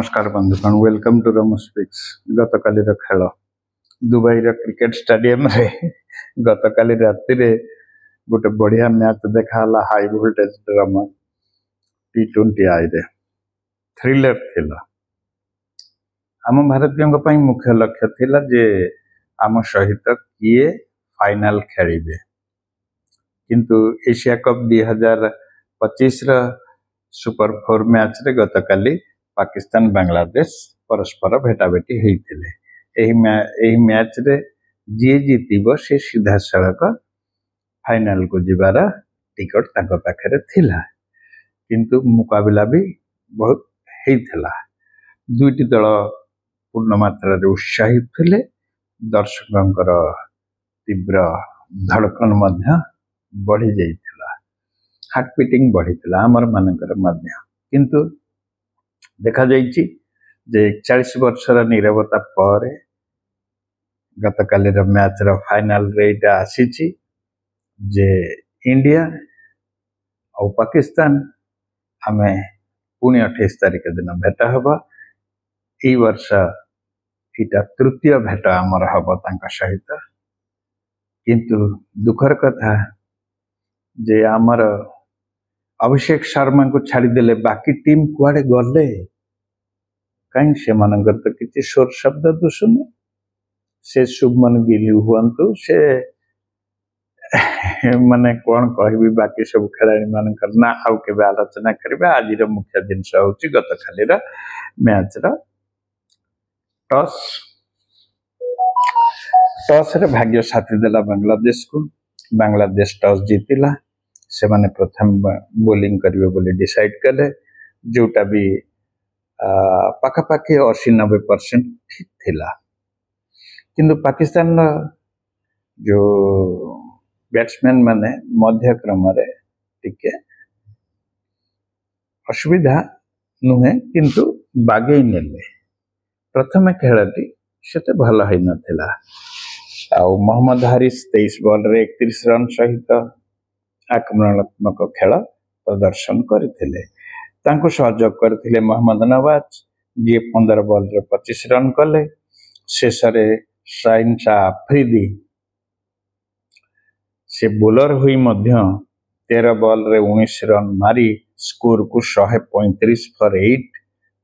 नमस्कार बंधुगण welcome to रमस pics. गत काली खेल दुबई क्रिकेट स्टेडियम रे गत काली राति रे गोटे बढ़िया मैच देखा हाई वोल्टेज ड्रामा T20 आई रे थ्रिलर थिला। आम भारतीयों मुख्य लक्ष्य थिला जे आम सहित किए फाइनल खेलिबे, किंतु एशिया कप 2025 सुपर 4 मैच रे गत काली पाकिस्तान बांग्लादेश परस्पर भेटाभेटी होइथिले। एही मैच रे जी जीतिबो से सीधा सड़क फाइनल को जीवार टिकट तांको पाखरे थिला, किंतु मुकाबला भी बहुत हेइथिला। दुईटी दल पूर्ण मात्रा रे उत्साहित थिले। दर्शकंकर तीव्र धड़कन मध्य बढ़ी जाइथिला, हार्ट बीटिंग बढ़ीथिला हमर मानकर मध्य। किंतु देखा जाइछि जे 41 वर्षर नीरवता पर गत काली मैच रो फाइनल रे आसीछि जे इंडिया और पाकिस्तान आमे पुणी 28 तारिख दिन भेट हबा। ई वर्ष इटा तृतीय भेट आमर हबा तांका सहित। किंतु दुखर कथा जे आमर अभिषेक शर्मा को छाड़ी देले, बाकी टीम कुआडे गले कहीं से मानकर तो किसी शोर शब्द तो सुने। से शुभमन गिल हुअंतु से माने कौन कहबी बाकी सब खिलाड़ी मानकर ना आउ के आलोचना करिबा। आज मुख्य जिनस होची गत खाली मैच टॉस रे भाग्य साथी देला बांग्लादेश को। बांग्लादेश टॉस जीतिला, से माने प्रथम बोलिंग करिवे बोली डिसाइड कले, जोटा भी पाखापाखि 80-90% ठीक थिला। किंतु पाकिस्तान जो बैट्समैन माने मध्य क्रम रे टिके असुविधा नुहे, किंतु बागेई नेले। प्रथम खेलटी सेते भल है नथिला। आउ मोहम्मद हारिस 23 बॉल रे 31 रन सहित आक्रमणात्मक खेल प्रदर्शन करथिले। तांको सहयोग करथिले मोहम्मद नवाज जी 15 बॉल रे 25 रन कले। शेषरे शाहिन शाह अफरीदी से बोलर हुई मध्य 13 बॉल रे 19 रन मारी स्कोर को 135 फॉर 8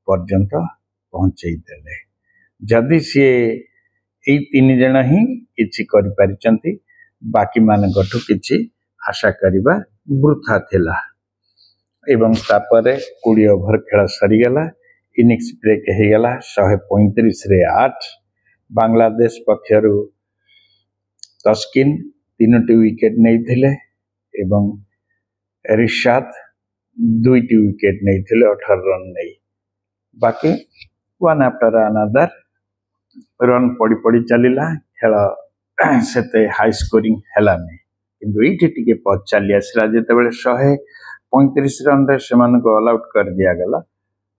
पर्यंत पहुंचाई देले। जदि सी एई 3 जण ही किछि करि परिचंती, बाकी मानकठु किछि आशा करिबा वृथा थिला। एवं तापरे 20 ओवर खेल सरीगला, इनिंग्स ब्रेक हेगला 135 रे 8। बांग्लादेश पक्षरु तस्किन 3टी विकेट नहीं थिले एवं रिशाद 2टी विकेट नहीं थिले 18 रन नहीं। बाकी वन आफ्टर अनदर रन पड़ी पड़ी चलिला। खेल सेते हाई स्कोरिंग हेलानी, किंतु एठी टिके पच चली आसला जेतेबेले 135 रन रे सेमान को ऑल आउट कर दिया गला।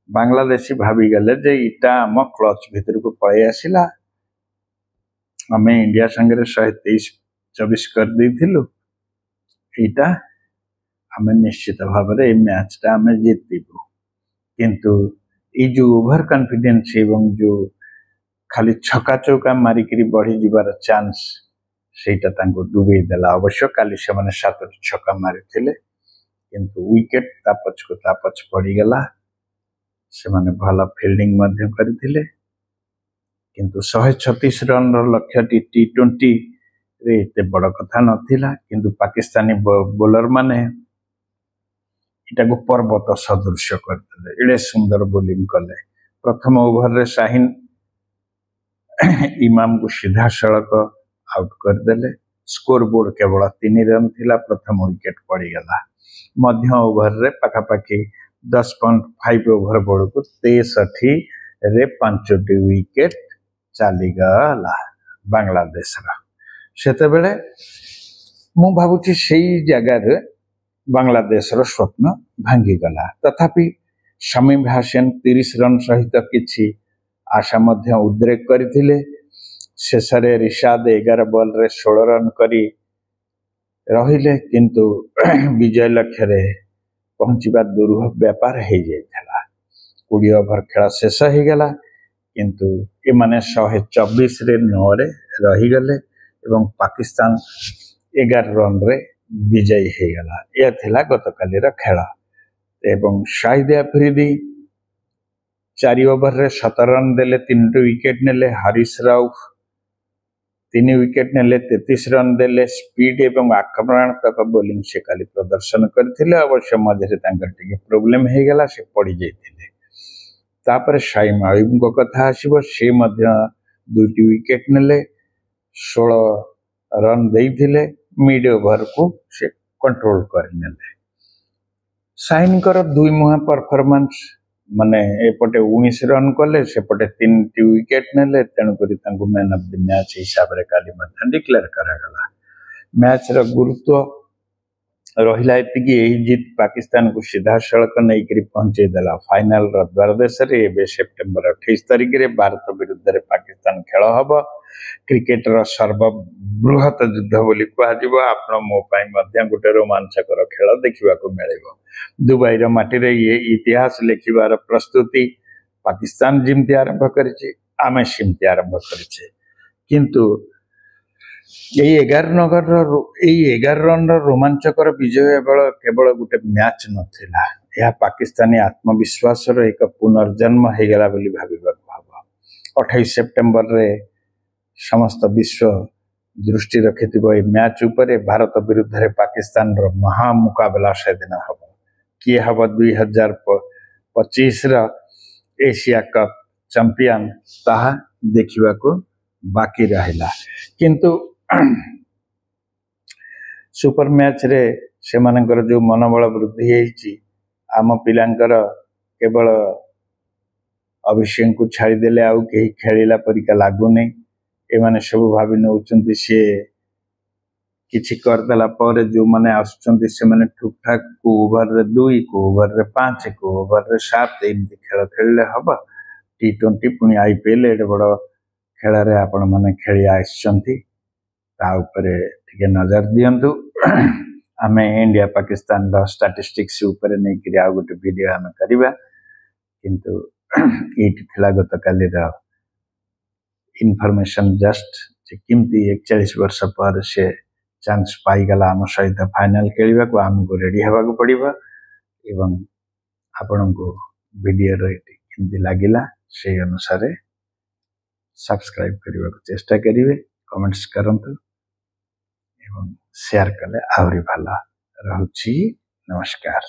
बांग्लादेशी भाभी गले जे इटा हम क्लच भीतर को पळे आसिला, हमें इंडिया संगे 123-24 कर देथिलु, इटा हमें निश्चित भाव रे मैच टा हमें जीतिबु। किंतु ई जो ओवर कॉन्फिडेंस एवं जो खाली छक्का चौका मारी करी बढ़ी जीवार चांस सेटा तांको डुबे देला। अवश्य काली से माने 7 छक्का मारी थिले, किंतु विकेट तापच को तापच पड़ी गला। से माने भला फील्डिंग मध्य करथिले, किंतु 136 रन रो लक्ष्य T20 रे एते बड़ कथा नथिला। किंतु पाकिस्तानी बोलर माने इटा को पर्वत सदृश करथिले, एडे सुंदर बोलिंग कले। प्रथम ओवर रे शाहिन इमाम को सीधा सड़क आउट कर देले। स्कोर बोर्ड केवल 3 रन थिला, प्रथम विकेट पड़ी गला। मध्य ओवर रे पाखापाखि 10.5 ओवर बोर्ड को 63 रे 5टी विकेट चली गला बांग्लादेश रा। सेते बेले मु भाबुची सेई जगह रे बांग्लादेश रो स्वप्न भांगी गला। तथापि शमीम हासन 30 रन सहित किछि आशा मध्य उद्रेक करथिले। शेषरे रिशाद 11 बॉल रे 16 रन करी रहिले, किंतु विजय लक्ष्य रे पहुंचीबा दुरूह व्यापार हो जाइथिला। 20 ओवर खेल शेष हो गला किंतु एमाने 124 रे 9 रे रहीगले एवं पाकिस्तान 11 रन रे विजयी हो गला। यह थिला गतकालीर खेल एवं शाहिद अफरीदी 4 ओवर रे 17 रन देले 3 विकेट नेले। हरीश राव 3 विकेट नेले 33 रन देले। स्पीड एवं आक्रमणात्मक बोलिंग से काली प्रदर्शन करथिले। अवश्य मझे टिके प्रोब्लेम हो गला से पड़ी जाइथिले। तापर शाइम आयुब को कथा आसीबो से मध्य 2 विकेट नेले 16 रन देइथिले। मिड ओवर को से कंट्रोल कर नेले। शाइन कर 2 मुहा परफॉर्मेंस माने एपटे 19 रन कले सेपटे 3 विकेट नेले तेणुकरी तांको मैन ऑफ द मैच हिसाब रे काली मध्य डिक्लेयर करागला। मैच रो गुरुत्व रहिला एतिकी एही जीत पाकिस्तान को सीधा सड़क नहीं करी पहुंचे देला फाइनल रो द्वार देश रे। एबे सेप्टेम्बर 28 तारिख रे भारत विरुद्ध रे पाकिस्तान खेल हबो। क्रिकेट रो सर्वबृहत युद्ध बोली कहजिबो। आपण मो पई मध्य गोटे रोमांचकर खेल देखिबा को मिलिबो। दुबई रो माटी रे ये इतिहास लेखिबार प्रस्तुति पाकिस्तान जिमती आरंभ करिछि आमे सिमती आरंभ करिछि किंतु यही 11 रन रोमांचकर विजय केवल गोटे मैच नथिला। यह पाकिस्तानी आत्मविश्वास एक पुनर्जन्म हो गला बोली भाविबा हबो। 28 सेप्टेम्बर रे समस्त विश्व दृष्टि रखिथिबो ए मैच उपरे। भारत विरुद्ध रे पाकिस्तान रो महा मुकाबला से दिन हबो। किए हबो 2025 रो एशिया कप चैंपियन ताहा देखिबा को बाकी रहिला किंतु सुपर मैच रे से मानकर जो मनोबल वृद्धि होईची आम पिलांकर केवल अभिषेक को छाड़ी देले आउ केही खेलिला परिका लागुनी। एमाने सब भाबी नउचंती से किछि कर देला पर जो माने आसुचंती से माने ठुक ठाक को ओवर रे 2 को ओवर रे 5 को ओवर रे 7 एमती खेल खेलले हबा। T20 पुनी आईपीएल एड बड़ खेल रे आपण माने खेली आइसचंती ता ऊपर टिके नजर दियंतु। आमे इंडिया पाकिस्तान द स्टैटिस्टिक्स ऊपर नै कि आ गोटे वीडियो आमे करिबा किंतु एटी थिला गतकाली रा इनफॉरमेशन जस्ट जे किमती 41 वर्ष पर से चांस पाई गला आम सहित फाइनल खेलिबा को हमको रेडी हेबा को पड़िबा एवं आपण को वीडियो रे किमती लागिला से अनुसार सब्सक्राइब करने को चेष्टा करिवे कमेंट्स करंतु एवं शेयर कले आवरी भला रहुछि। नमस्कार।